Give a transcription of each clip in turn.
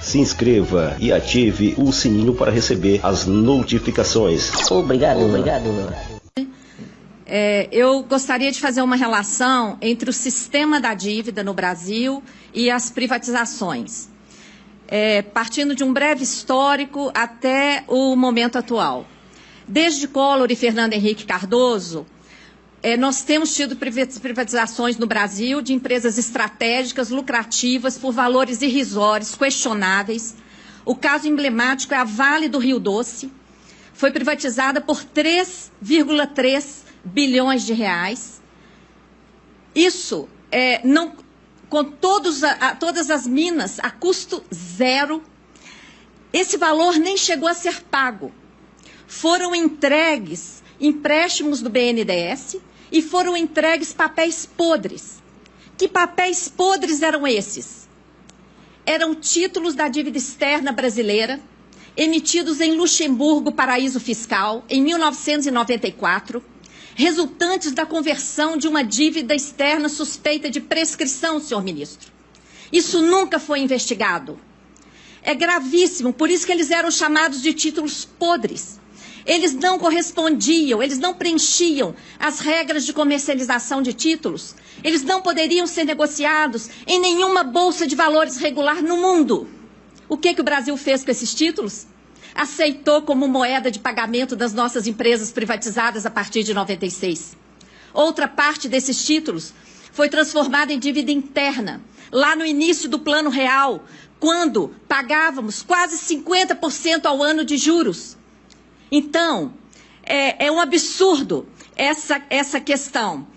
se inscreva e ative o sininho para receber as notificações. Obrigado. Eu gostaria de fazer uma relação entre o sistema da dívida no Brasil e as privatizações, partindo de um breve histórico até o momento atual. Desde Collor e Fernando Henrique Cardoso, nós temos tido privatizações no Brasil de empresas estratégicas, lucrativas, por valores irrisórios, questionáveis. O caso emblemático é a Vale do Rio Doce. Foi privatizada por 3,3 bilhões de reais. Isso, com todas as minas a custo zero. Esse valor nem chegou a ser pago. Foram entregues empréstimos do BNDES e foram entregues papéis podres. Que papéis podres eram esses? Eram títulos da dívida externa brasileira, emitidos em Luxemburgo, paraíso fiscal, em 1994, resultantes da conversão de uma dívida externa suspeita de prescrição, senhor ministro. Isso nunca foi investigado. É gravíssimo, por isso que eles eram chamados de títulos podres. Eles não correspondiam, eles não preenchiam as regras de comercialização de títulos. Eles não poderiam ser negociados em nenhuma bolsa de valores regular no mundo. O que o Brasil fez com esses títulos? Aceitou como moeda de pagamento das nossas empresas privatizadas a partir de 96. Outra parte desses títulos foi transformada em dívida interna, lá no início do Plano Real, quando pagávamos quase 50% ao ano de juros. Então, é um absurdo essa questão.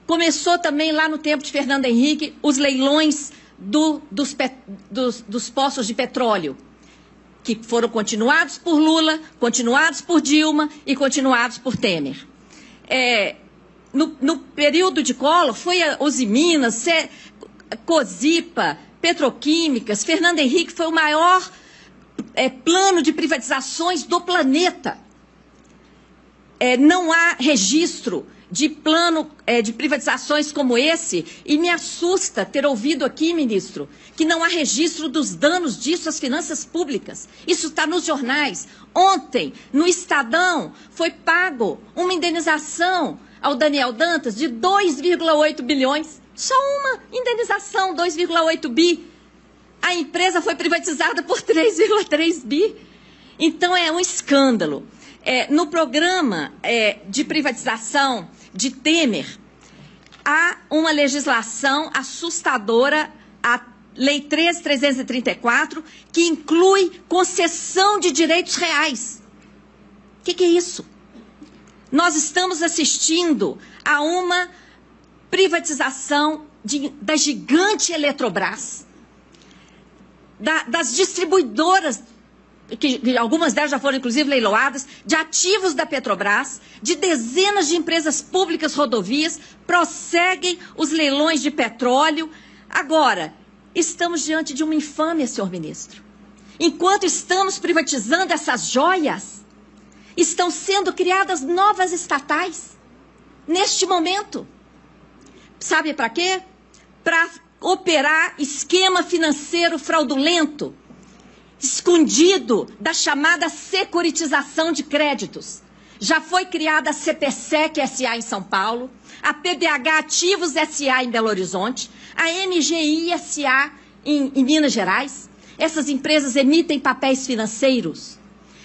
Começou também lá no tempo de Fernando Henrique os leilões dos poços de petróleo, que foram continuados por Lula, continuados por Dilma e continuados por Temer. No período de Collor, foi a Usiminas, Cosipa, Petroquímicas. Fernando Henrique foi o maior plano de privatizações do planeta. Não há registro de plano de privatizações como esse, e me assusta ter ouvido aqui, ministro, que não há registro dos danos disso às finanças públicas. Isso está nos jornais. Ontem, no Estadão, foi pago uma indenização ao Daniel Dantas de 2,8 bilhões. Só uma indenização, 2,8 bi. A empresa foi privatizada por 3,3 bi. Então, é um escândalo. No programa de privatização de Temer, há uma legislação assustadora, a Lei 13.334, que inclui concessão de direitos reais. O que é isso? Nós estamos assistindo a uma privatização da gigante Eletrobras, das distribuidoras, que algumas delas já foram inclusive leiloadas, de ativos da Petrobras, de dezenas de empresas públicas rodovias, prosseguem os leilões de petróleo. Agora, estamos diante de uma infâmia, senhor ministro. Enquanto estamos privatizando essas joias, estão sendo criadas novas estatais, neste momento. Sabe para quê? Para operar esquema financeiro fraudulento, escondido da chamada securitização de créditos. Já foi criada a CPSEC SA em São Paulo, a PBH Ativos SA em Belo Horizonte, a MGI SA em Minas Gerais. Essas empresas emitem papéis financeiros.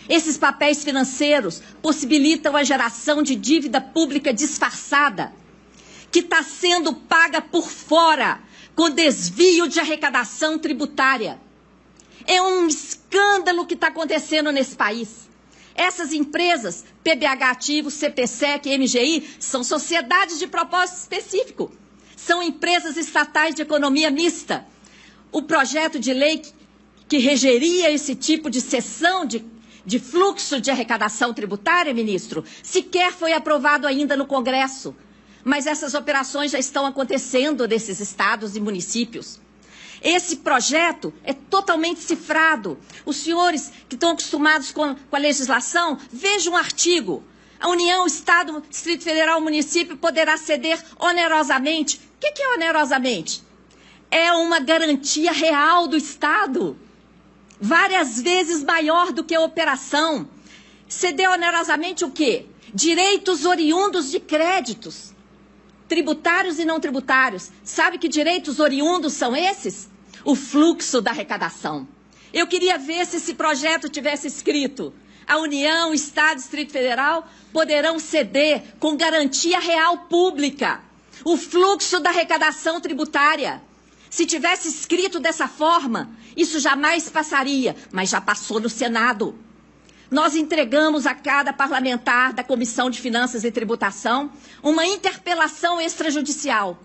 Esses papéis financeiros possibilitam a geração de dívida pública disfarçada, que está sendo paga por fora, com desvio de arrecadação tributária. É um escândalo que está acontecendo nesse país. Essas empresas, PBH Ativos, CPSEC, MGI, são sociedades de propósito específico. São empresas estatais de economia mista. O projeto de lei que regeria esse tipo de cessão de fluxo de arrecadação tributária, ministro, sequer foi aprovado ainda no Congresso. Mas essas operações já estão acontecendo nesses estados e municípios. Esse projeto é totalmente cifrado. Os senhores que estão acostumados com a legislação, vejam um artigo. A União, Estado, Distrito Federal, Município poderá ceder onerosamente. O que é onerosamente? É uma garantia real do Estado. várias vezes maior do que a operação. Cedeu onerosamente o quê? Direitos oriundos de créditos, tributários e não tributários. Sabe que direitos oriundos são esses? O fluxo da arrecadação. Eu queria ver se esse projeto tivesse escrito: a União, Estado, Distrito Federal poderão ceder com garantia real pública o fluxo da arrecadação tributária. Se tivesse escrito dessa forma, isso jamais passaria, mas já passou no Senado. Nós entregamos a cada parlamentar da Comissão de Finanças e Tributação uma interpelação extrajudicial,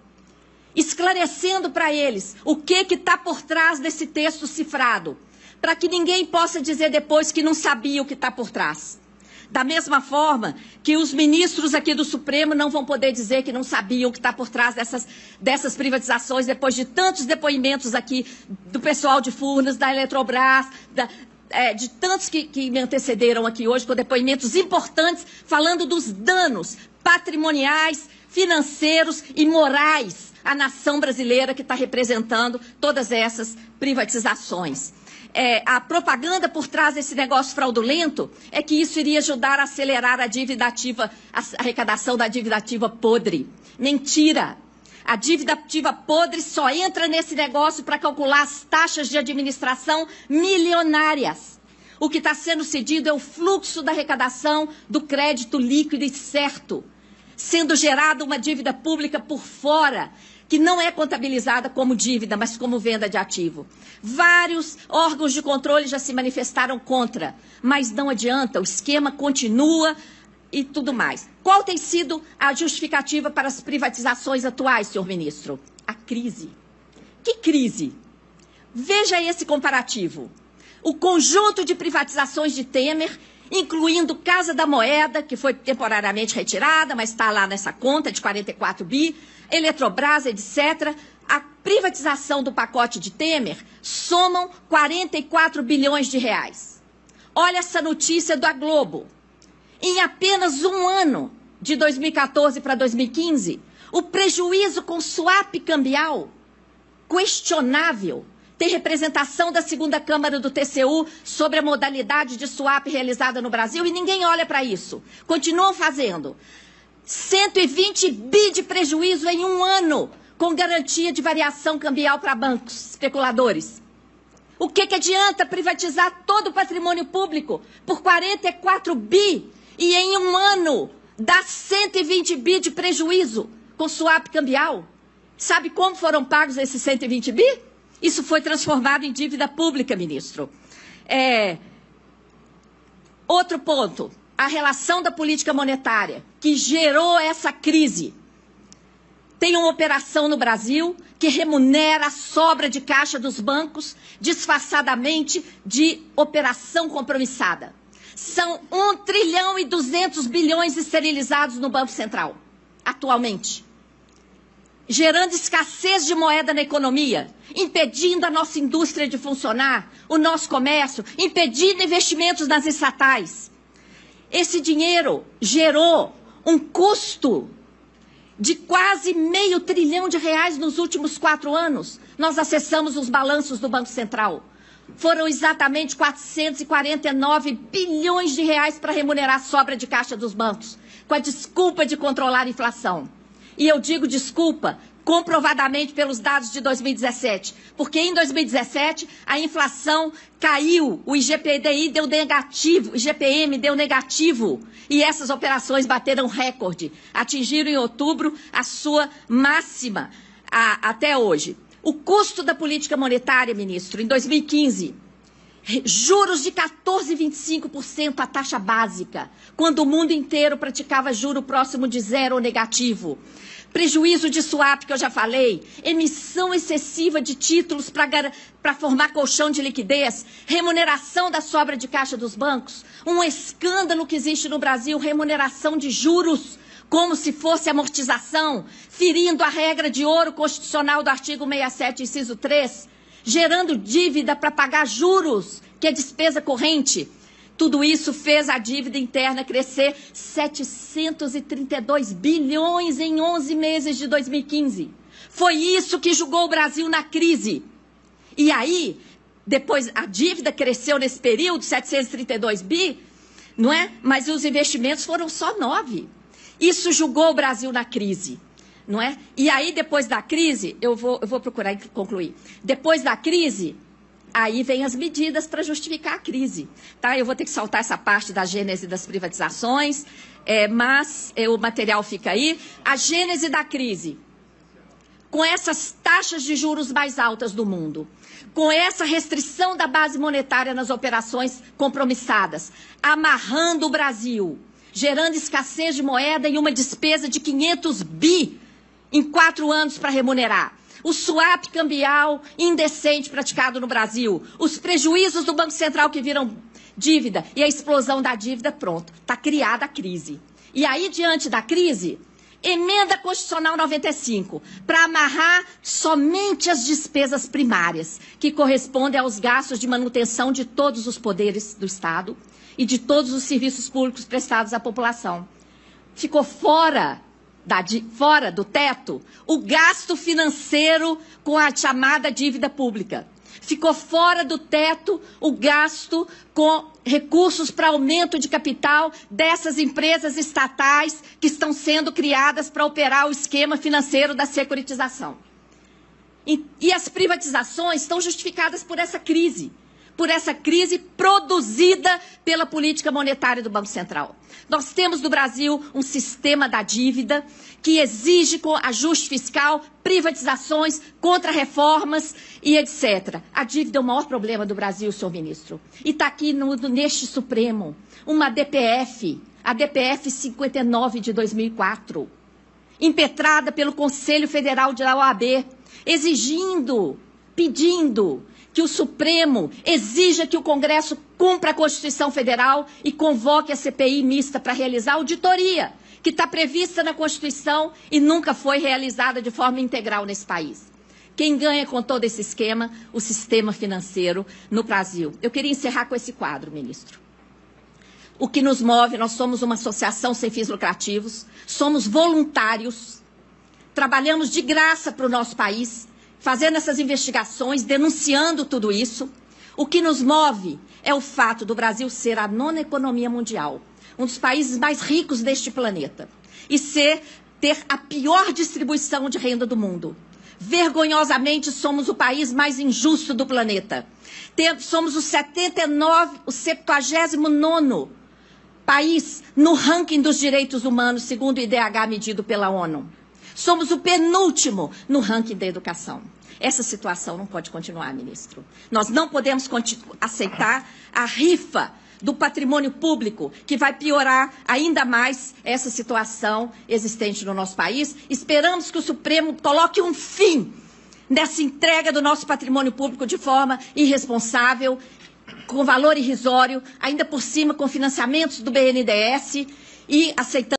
esclarecendo para eles o que está por trás desse texto cifrado, para que ninguém possa dizer depois que não sabia o que está por trás. Da mesma forma que os ministros aqui do Supremo não vão poder dizer que não sabiam o que está por trás dessas privatizações, depois de tantos depoimentos aqui do pessoal de Furnas, da Eletrobras, de tantos que me antecederam aqui hoje, com depoimentos importantes, falando dos danos patrimoniais, financeiros e morais à nação brasileira que está representando todas essas privatizações. A propaganda por trás desse negócio fraudulento é que isso iria ajudar a acelerar a dívida ativa, a arrecadação da dívida ativa podre. Mentira! A dívida ativa podre só entra nesse negócio para calcular as taxas de administração milionárias. O que está sendo cedido é o fluxo da arrecadação do crédito líquido e certo, sendo gerada uma dívida pública por fora, que não é contabilizada como dívida, mas como venda de ativo. Vários órgãos de controle já se manifestaram contra, mas não adianta, o esquema continua e tudo mais. Qual tem sido a justificativa para as privatizações atuais, senhor ministro? A crise. Que crise? Veja esse comparativo. O conjunto de privatizações de Temer, incluindo Casa da Moeda, que foi temporariamente retirada, mas está lá nessa conta de 44 bi, Eletrobras, etc. A privatização do pacote de Temer somam 44 bilhões de reais. Olha essa notícia da Globo. Em apenas um ano, de 2014 para 2015, o prejuízo com swap cambial, questionável, tem representação da segunda Câmara do TCU sobre a modalidade de swap realizada no Brasil e ninguém olha para isso. Continuam fazendo. 120 bi de prejuízo em um ano, com garantia de variação cambial para bancos especuladores. O que adianta privatizar todo o patrimônio público por 44 bi e em um ano dá 120 bi de prejuízo com swap cambial? Sabe como foram pagos esses 120 bi? Isso foi transformado em dívida pública, ministro. Outro ponto, a relação da política monetária, que gerou essa crise. Tem uma operação no Brasil que remunera a sobra de caixa dos bancos, disfarçadamente de operação compromissada. São 1 trilhão e 200 bilhões esterilizados no Banco Central, atualmente, gerando escassez de moeda na economia, impedindo a nossa indústria de funcionar, o nosso comércio, impedindo investimentos nas estatais. Esse dinheiro gerou um custo de quase R$500 bilhão nos últimos 4 anos. Nós acessamos os balanços do Banco Central. Foram exatamente 449 bilhões de reais para remunerar a sobra de caixa dos bancos, com a desculpa de controlar a inflação. E eu digo desculpa comprovadamente pelos dados de 2017, porque em 2017 a inflação caiu, o IGPDI deu negativo, o IGPM deu negativo, e essas operações bateram recorde, atingiram em outubro a sua máxima até hoje. O custo da política monetária, ministro, em 2015, juros de 14,25% a taxa básica, quando o mundo inteiro praticava juro próximo de zero ou negativo. Prejuízo de swap, que eu já falei, emissão excessiva de títulos para formar colchão de liquidez, remuneração da sobra de caixa dos bancos, um escândalo que existe no Brasil, remuneração de juros, como se fosse amortização, ferindo a regra de ouro constitucional do artigo 67, inciso 3, gerando dívida para pagar juros, que é despesa corrente. Tudo isso fez a dívida interna crescer 732 bilhões em 11 meses de 2015. Foi isso que jogou o Brasil na crise. E aí, Depois, a dívida cresceu nesse período, 732 bi, não é? Mas os investimentos foram só 9. Isso jogou o Brasil na crise, não é? E aí, depois da crise, eu vou procurar concluir. Depois da crise, aí vem as medidas para justificar a crise, tá? Eu vou ter que saltar essa parte da gênese das privatizações, mas o material fica aí. A gênese da crise, com essas taxas de juros mais altas do mundo, com essa restrição da base monetária nas operações compromissadas, amarrando o Brasil, gerando escassez de moeda e uma despesa de 500 bi em 4 anos para remunerar. O swap cambial indecente praticado no Brasil, os prejuízos do Banco Central que viram dívida e a explosão da dívida, pronto, está criada a crise. E aí, diante da crise, emenda constitucional 95, para amarrar somente as despesas primárias, que correspondem aos gastos de manutenção de todos os poderes do Estado e de todos os serviços públicos prestados à população. Ficou fora do teto o gasto financeiro com a chamada dívida pública. Ficou fora do teto o gasto com recursos para aumento de capital dessas empresas estatais que estão sendo criadas para operar o esquema financeiro da securitização. E as privatizações estão justificadas por essa crise produzida pela política monetária do Banco Central. Nós temos no Brasil um sistema da dívida que exige com ajuste fiscal, privatizações, contra-reformas e etc. A dívida é o maior problema do Brasil, senhor ministro. E está aqui neste Supremo uma DPF, a DPF 59 de 2004, impetrada pelo Conselho Federal da OAB, pedindo que o Supremo exija que o Congresso cumpra a Constituição Federal e convoque a CPI mista para realizar a auditoria, que está prevista na Constituição e nunca foi realizada de forma integral nesse país. Quem ganha com todo esse esquema? O sistema financeiro no Brasil. Eu queria encerrar com esse quadro, ministro. O que nos move, nós somos uma associação sem fins lucrativos, somos voluntários, trabalhamos de graça para o nosso país, fazendo essas investigações, denunciando tudo isso. O que nos move é o fato do Brasil ser a 9ª economia mundial, um dos países mais ricos deste planeta, e ter a pior distribuição de renda do mundo. Vergonhosamente, somos o país mais injusto do planeta. Somos o 79º país no ranking dos direitos humanos, segundo o IDH medido pela ONU. Somos o penúltimo no ranking da educação. Essa situação não pode continuar, ministro. Nós não podemos aceitar a rifa do patrimônio público, que vai piorar ainda mais essa situação existente no nosso país. Esperamos que o Supremo coloque um fim nessa entrega do nosso patrimônio público de forma irresponsável, com valor irrisório, ainda por cima com financiamentos do BNDES e aceitando